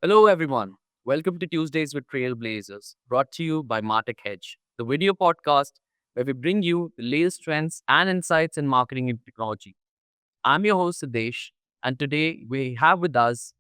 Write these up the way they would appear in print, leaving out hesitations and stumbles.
Hello, everyone. Welcome to Tuesdays with Trailblazers, brought to you by Martech, the video podcast where we bring you the latest trends and insights in marketing and technology. I'm your host, Siddesh, and today we have with us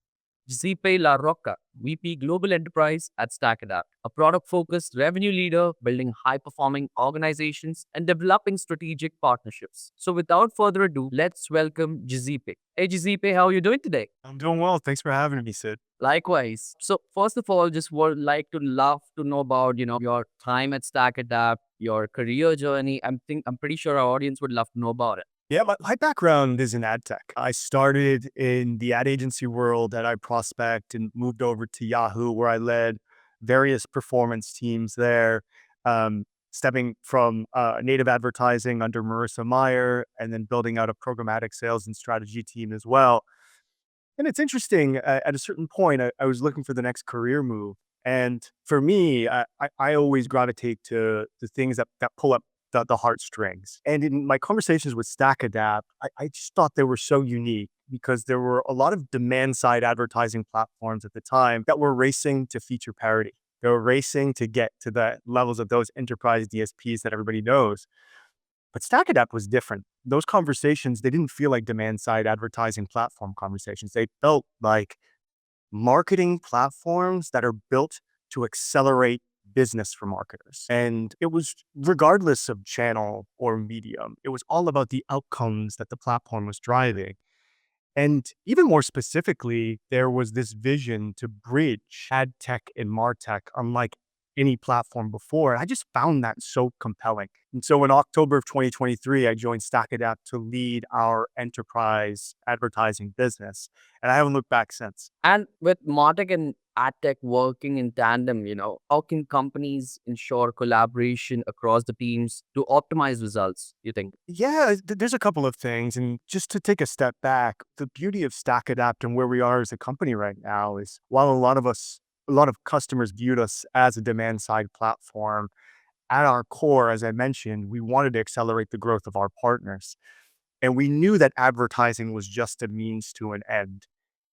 Giuseppe La Rocca, VP Global Enterprise at StackAdapt, a product focused revenue leader building high performing organizations and developing strategic partnerships. So, without further ado, let's welcome Giuseppe. Hey, Giuseppe, how are you doing today? I'm doing well. Thanks for having me, Sid. Likewise. So first of all, just would like to love to know about, your time at StackAdapt, your career journey. I'm pretty sure our audience would love to know about it. Yeah, my background is in ad tech. I started in the ad agency world at iProspect and moved over to Yahoo, where I led various performance teams there, stepping from native advertising under Marissa Meyer and then building out a programmatic sales and strategy team as well. And it's interesting, at a certain point, I was looking for the next career move. And for me, I always gravitate to the things that pull up the heartstrings. And in my conversations with StackAdapt, I just thought they were so unique because there were a lot of demand side advertising platforms at the time that were racing to feature parity. They were racing to get to the levels of those enterprise DSPs that everybody knows. But StackAdapt was different. Those conversations, they didn't feel like demand side advertising platform conversations. They felt like marketing platforms that are built to accelerate business for marketers. And it was regardless of channel or medium, it was all about the outcomes that the platform was driving. And even more specifically, there was this vision to bridge AdTech and MarTech, unlike any platform before. I just found that so compelling. And so in October of 2023, I joined StackAdapt to lead our enterprise advertising business. And I haven't looked back since. And with Martech and AdTech working in tandem, how can companies ensure collaboration across the teams to optimize results, you think? Yeah, there's a couple of things. And just to take a step back, the beauty of StackAdapt and where we are as a company right now is while a lot of customers viewed us as a demand side platform, at our core, as I mentioned, we wanted to accelerate the growth of our partners. And we knew that advertising was just a means to an end.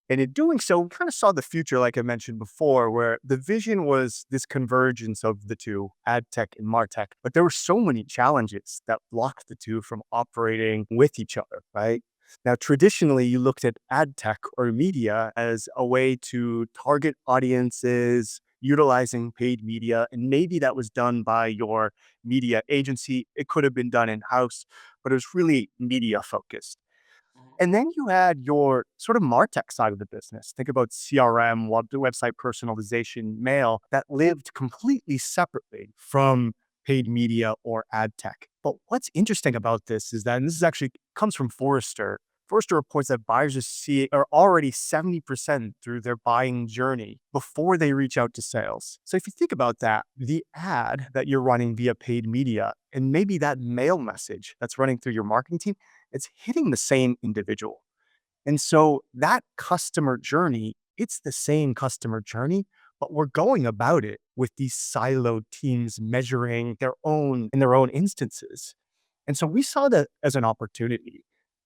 And in doing so, we kind of saw the future, like I mentioned before, where the vision was this convergence of the two, ad tech and martech. But there were so many challenges that blocked the two from operating with each other, right? Now, traditionally, you looked at ad tech or media as a way to target audiences, utilizing paid media. And maybe that was done by your media agency. It could have been done in house, but it was really media focused. And then you had your sort of MarTech side of the business. Think about CRM, the website personalization, mail that lived completely separately from paid media or ad tech. But what's interesting about this is that, and this is actually comes from Forrester. Forrester reports that buyers are already 70% through their buying journey before they reach out to sales. So if you think about that, the ad that you're running via paid media and maybe that mail message that's running through your marketing team, it's hitting the same individual. And so that customer journey, it's the same customer journey, but we're going about it with these siloed teams measuring their own instances. And so we saw that as an opportunity.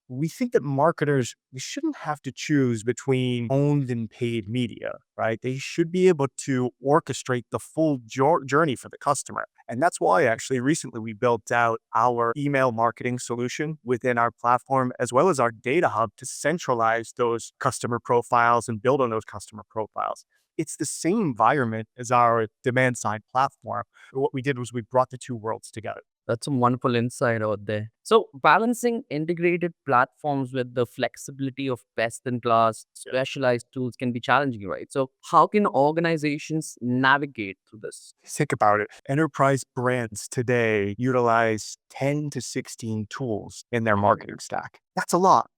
We think that marketers, we shouldn't have to choose between owned and paid media, right? They should be able to orchestrate the full journey for the customer. And that's why actually recently we built out our email marketing solution within our platform, as well as our data hub to centralize those customer profiles and build on those customer profiles. It's the same environment as our demand side platform. What we did was we brought the two worlds together. That's some wonderful insight out there. So, balancing integrated platforms with the flexibility of best in class specialized tools can be challenging, right? So, how can organizations navigate through this? Think about it. Enterprise brands today utilize 10 to 16 tools in their marketing stack. That's a lot.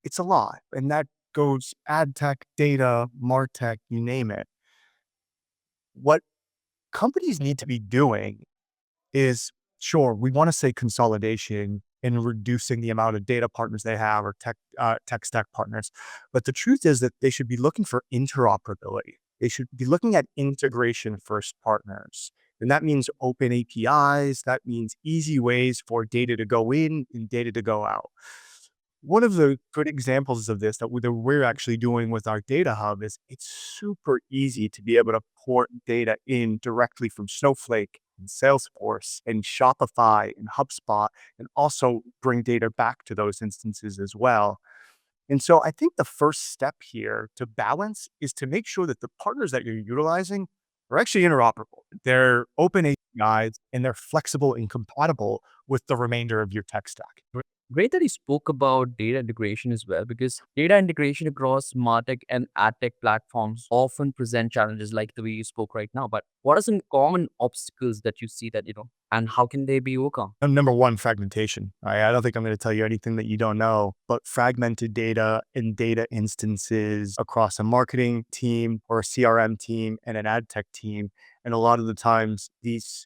It's a lot. And that goes ad tech, data, martech, you name it. What companies need to be doing is, sure, we want to say consolidation and reducing the amount of data partners they have or tech stack partners. But the truth is that they should be looking for interoperability. They should be looking at integration first partners. And that means open APIs. That means easy ways for data to go in and data to go out. One of the good examples of this that we're actually doing with our data hub is it's super easy to be able to port data in directly from Snowflake and Salesforce and Shopify and HubSpot, and also bring data back to those instances as well. And so I think the first step here to balance is to make sure that the partners that you're utilizing are actually interoperable. They're open APIs and they're flexible and compatible with the remainder of your tech stack. Great that you spoke about data integration as well, because data integration across MarTech and AdTech platforms often present challenges like the way you spoke right now. But what are some common obstacles that you see that, and how can they be overcome? Number one, fragmentation. I don't think I'm going to tell you anything that you don't know, but fragmented data and data instances across a marketing team or a CRM team and an ad tech team. And a lot of the times, these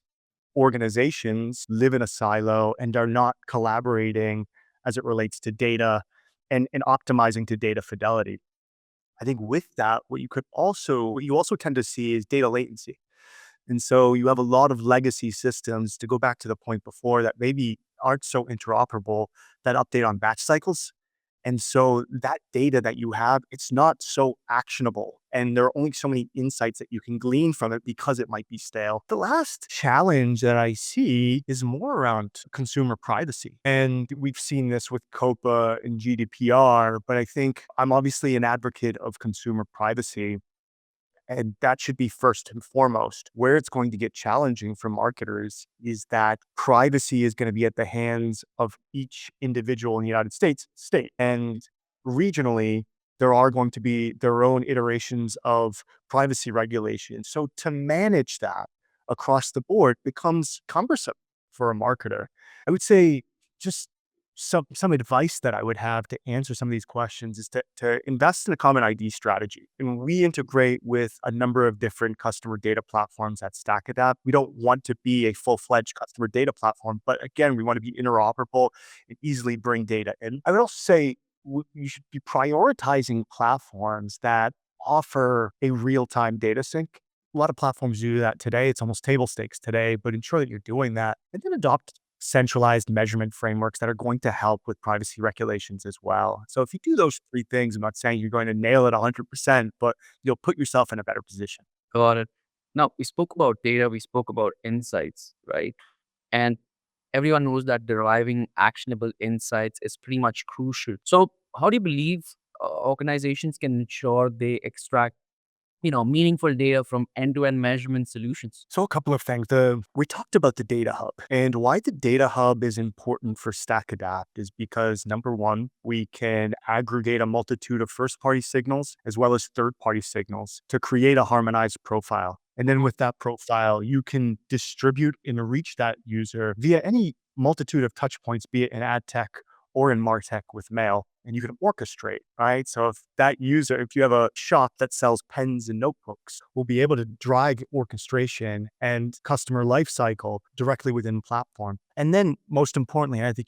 organizations live in a silo and are not collaborating as it relates to data and optimizing to data fidelity. I think with that, what you also tend to see is data latency. And so you have a lot of legacy systems, to go back to the point before, that maybe aren't so interoperable, that update on batch cycles. And so that data that you have, it's not so actionable. And there are only so many insights that you can glean from it because it might be stale. The last challenge that I see is more around consumer privacy. And we've seen this with COPA and GDPR, but I think I'm obviously an advocate of consumer privacy. And that should be first and foremost. Where it's going to get challenging for marketers is that privacy is going to be at the hands of each individual in the United States state. And regionally, there are going to be their own iterations of privacy regulations. So to manage that across the board becomes cumbersome for a marketer. I would say just some advice that I would have to answer some of these questions is to invest in a common ID strategy. And we integrate with a number of different customer data platforms at StackAdapt. We don't want to be a full-fledged customer data platform, but again, we want to be interoperable and easily bring data in. I would also say you should be prioritizing platforms that offer a real-time data sync. A lot of platforms do that today. It's almost table stakes today, but ensure that you're doing that, and then adopt centralized measurement frameworks that are going to help with privacy regulations as well. So if you do those three things, I'm not saying you're going to nail it 100%, but you'll put yourself in a better position. Got it. Now, we spoke about data, we spoke about insights, right? And everyone knows that deriving actionable insights is pretty much crucial. So, how do you believe organizations can ensure they extract, meaningful data from end-to-end measurement solutions? So a couple of things. We talked about the data hub, and why the data hub is important for StackAdapt is because, number one, we can aggregate a multitude of first-party signals as well as third-party signals to create a harmonized profile. And then with that profile, you can distribute and reach that user via any multitude of touch points, be it in ad tech or in MarTech with mail, and you can orchestrate, right? So if you have a shop that sells pens and notebooks, we'll be able to drive orchestration and customer lifecycle directly within platform. And then most importantly, I think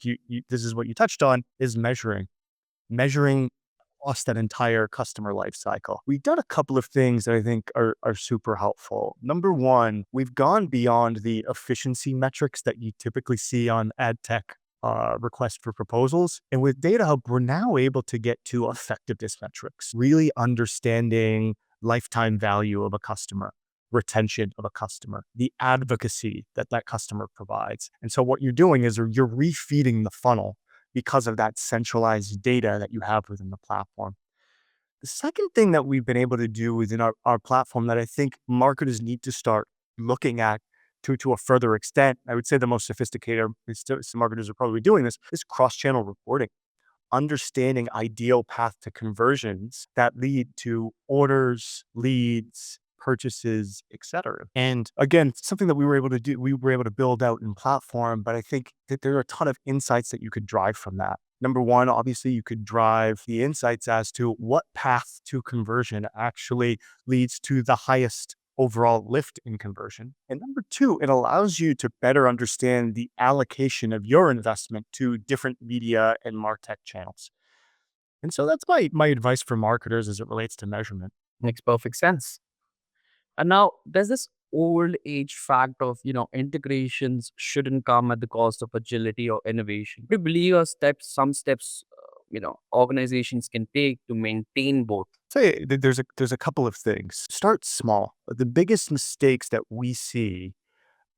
this is what you touched on, is measuring across that entire customer life cycle. We've done a couple of things that I think are super helpful. Number one, we've gone beyond the efficiency metrics that you typically see on ad tech request for proposals. And with Data Hub, we're now able to get to effectiveness metrics, really understanding lifetime value of a customer, retention of a customer, the advocacy that that customer provides. And so what you're doing is you're refeeding the funnel because of that centralized data that you have within the platform. The second thing that we've been able to do within our platform that I think marketers need to start looking at to a further extent, I would say the most sophisticated some marketers are probably doing this, is cross-channel reporting, understanding ideal path to conversions that lead to orders, leads, purchases, etc. And again, something that we were able to build out in platform, but I think that there are a ton of insights that you could drive from that. Number one, obviously, you could drive the insights as to what path to conversion actually leads to the highest overall lift in conversion. And number two, it allows you to better understand the allocation of your investment to different media and MarTech channels. And so that's my advice for marketers as it relates to measurement. Makes perfect sense. And now there's this old age fact of, integrations shouldn't come at the cost of agility or innovation. We believe some steps organizations can take to maintain both? Say there's a couple of things. Start small. The biggest mistakes that we see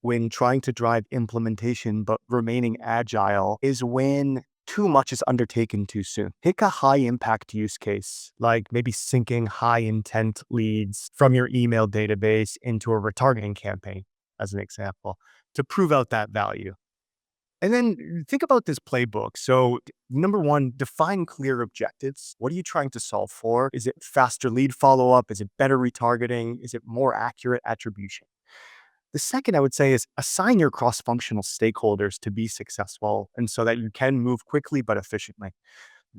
when trying to drive implementation but remaining agile is when too much is undertaken too soon. Pick a high impact use case, like maybe syncing high intent leads from your email database into a retargeting campaign, as an example, to prove out that value. And then think about this playbook. So, number one, define clear objectives. What are you trying to solve for? Is it faster lead follow up? Is it better retargeting? Is it more accurate attribution? The second I would say is assign your cross functional stakeholders to be successful and so that you can move quickly but efficiently.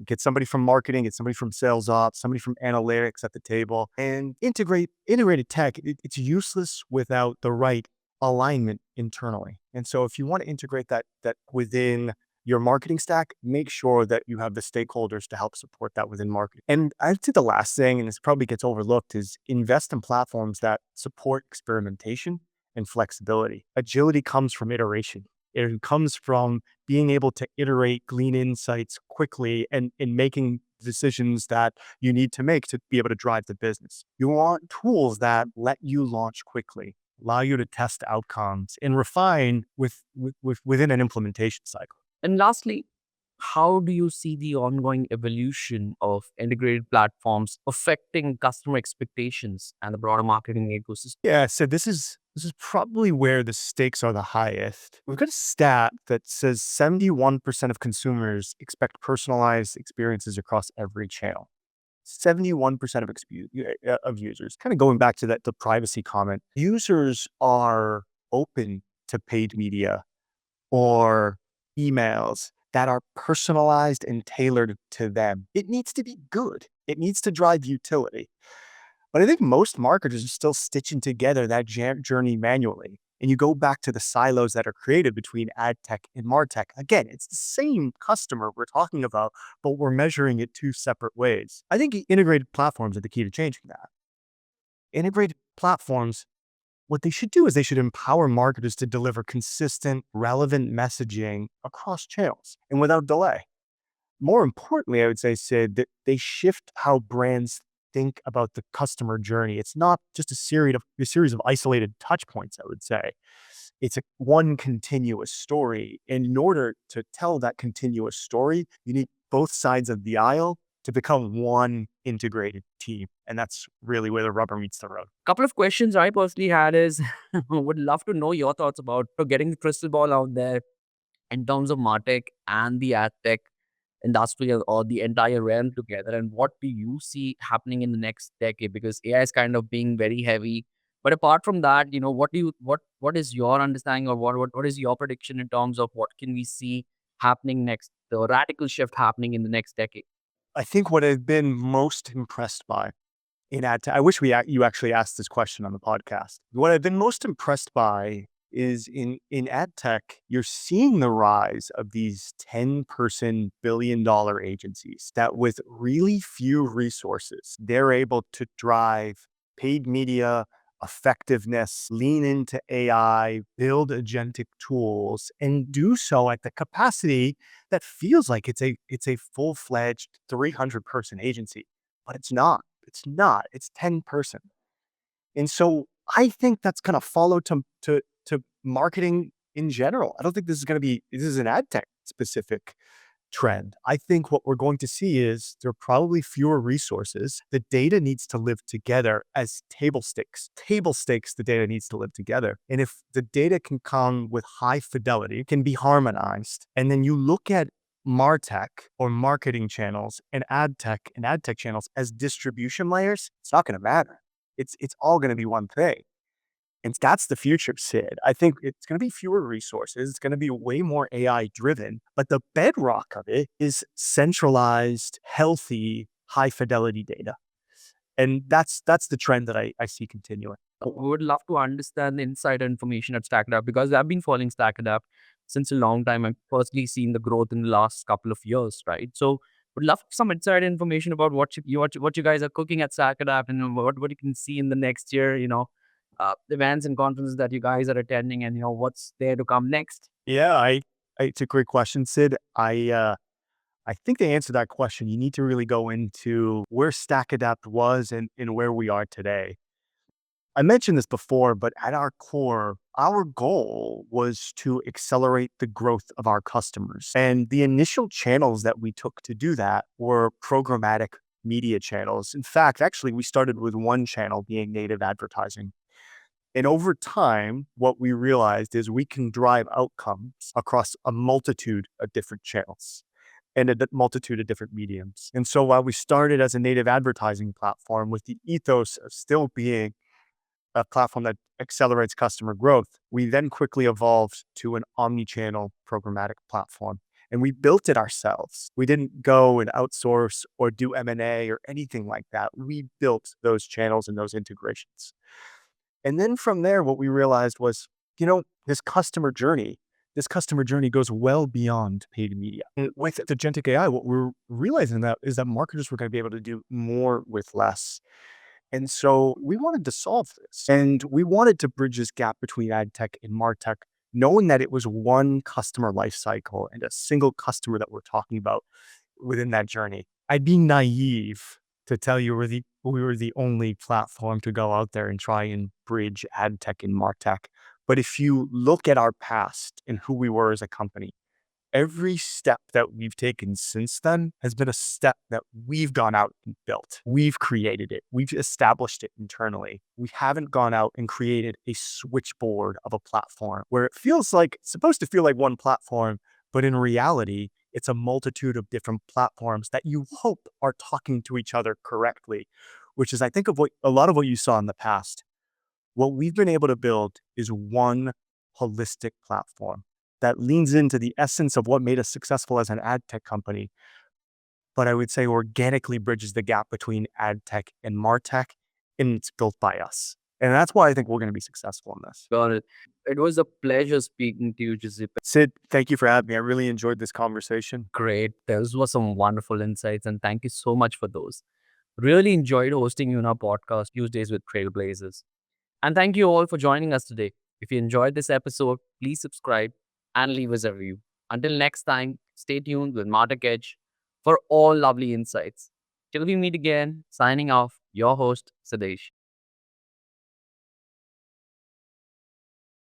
Get somebody from marketing, get somebody from sales ops, somebody from analytics at the table, and integrate integrated tech. It's useless without the right alignment internally. And so if you want to integrate that within your marketing stack, make sure that you have the stakeholders to help support that within marketing. And I'd say the last thing, and this probably gets overlooked, is invest in platforms that support experimentation and flexibility. Agility comes from iteration. It comes from being able to iterate, glean insights quickly, and making decisions that you need to make to be able to drive the business. You want tools that let you launch quickly, allow you to test outcomes, and refine within an implementation cycle. And lastly, how do you see the ongoing evolution of integrated platforms affecting customer expectations and the broader marketing ecosystem? Yeah, so this is probably where the stakes are the highest. We've got a stat that says 71% of consumers expect personalized experiences across every channel. 71% of users. Kind of going back to the privacy comment, users are open to paid media or emails that are personalized and tailored to them. It needs to be good. It needs to drive utility. But I think most marketers are still stitching together that journey manually. And you go back to the silos that are created between AdTech and MarTech. Again, it's the same customer we're talking about, but we're measuring it two separate ways. I think integrated platforms are the key to changing that. Integrated platforms, what they should do is they should empower marketers to deliver consistent, relevant messaging across channels and without delay. More importantly, I would say, Sid, that they shift how brands think about the customer journey. It's not just a series of isolated touch points, I would say. It's one continuous story. And in order to tell that continuous story, you need both sides of the aisle to become one integrated team. And that's really where the rubber meets the road. Couple of questions I personally had is would love to know your thoughts about getting the crystal ball out there in terms of Martech and the ad tech industry or the entire realm together, and what do you see happening in the next decade? Because AI is kind of being very heavy. But apart from that, what is your understanding, or what is your prediction in terms of what can we see happening next, the radical shift happening in the next decade? I think what I've been most impressed by in ad tech, I wish you actually asked this question on the podcast. What I've been most impressed by is in ad tech, you're seeing the rise of these 10-person billion-dollar agencies that with really few resources, they're able to drive paid media effectiveness, lean into AI, build agentic tools, and do so at the capacity that feels like it's a full-fledged 300-person agency, but it's not. It's not. It's 10-person. And so I think that's going to follow to marketing in general. I don't think this is an ad tech specific trend. I think what we're going to see is there are probably fewer resources. The data needs to live together as table stakes. Table stakes, the data needs to live together. And if the data can come with high fidelity, can be harmonized, and then you look at MarTech or marketing channels and ad tech channels as distribution layers, it's not going to matter. It's all going to be one thing. And that's the future, Sid. I think it's going to be fewer resources. It's going to be way more AI driven, but the bedrock of it is centralized, healthy, high fidelity data. And that's the trend that I see continuing. Would love to understand the insider information at StackAdapt, because I've been following StackAdapt since a long time. I've personally seen the growth in the last couple of years, right? So would love some insider information about what you guys are cooking at StackAdapt, and what you can see in the next year, events and conferences that you guys are attending, and what's there to come next. Yeah, it's a great question, Sid. I think to answer that question, you need to really go into where StackAdapt was and where we are today. I mentioned this before, but at our core, our goal was to accelerate the growth of our customers. And the initial channels that we took to do that were programmatic media channels. In fact, actually, we started with one channel being native advertising. And over time, what we realized is we can drive outcomes across a multitude of different channels and multitude of different mediums. And so while we started as a native advertising platform with the ethos of still being a platform that accelerates customer growth, we then quickly evolved to an omni-channel programmatic platform. And we built it ourselves. We didn't go and outsource or do M&A or anything like that. We built those channels and those integrations. And then from there, what we realized was, this customer journey goes well beyond paid media. And with agentic AI, what we're realizing that is that marketers were going to be able to do more with less. And so we wanted to solve this. And we wanted to bridge this gap between AdTech and MarTech, knowing that it was one customer lifecycle and a single customer that we're talking about within that journey. I'd be naive to tell you we were the only platform to go out there and try and bridge AdTech and MarTech. But if you look at our past and who we were as a company, every step that we've taken since then has been a step that we've gone out and built. We've created it. We've established it internally. We haven't gone out and created a switchboard of a platform where it's supposed to feel like one platform, but in reality, it's a multitude of different platforms that you hope are talking to each other correctly, which is, I think, of what a lot of what you saw in the past. What we've been able to build is one holistic platform that leans into the essence of what made us successful as an ad tech company, but I would say organically bridges the gap between ad tech and MarTech, and it's built by us. And that's why I think we're going to be successful in this. Got it. It was a pleasure speaking to you, Giuseppe. Sid, thank you for having me. I really enjoyed this conversation. Great. Those were some wonderful insights, and thank you so much for those. Really enjoyed hosting you in our podcast, Tuesdays with Trailblazers. And thank you all for joining us today. If you enjoyed this episode, please subscribe and leave us a review. Until next time, stay tuned with Martech Edge for all lovely insights. Till we meet again, signing off, your host, Siddesh.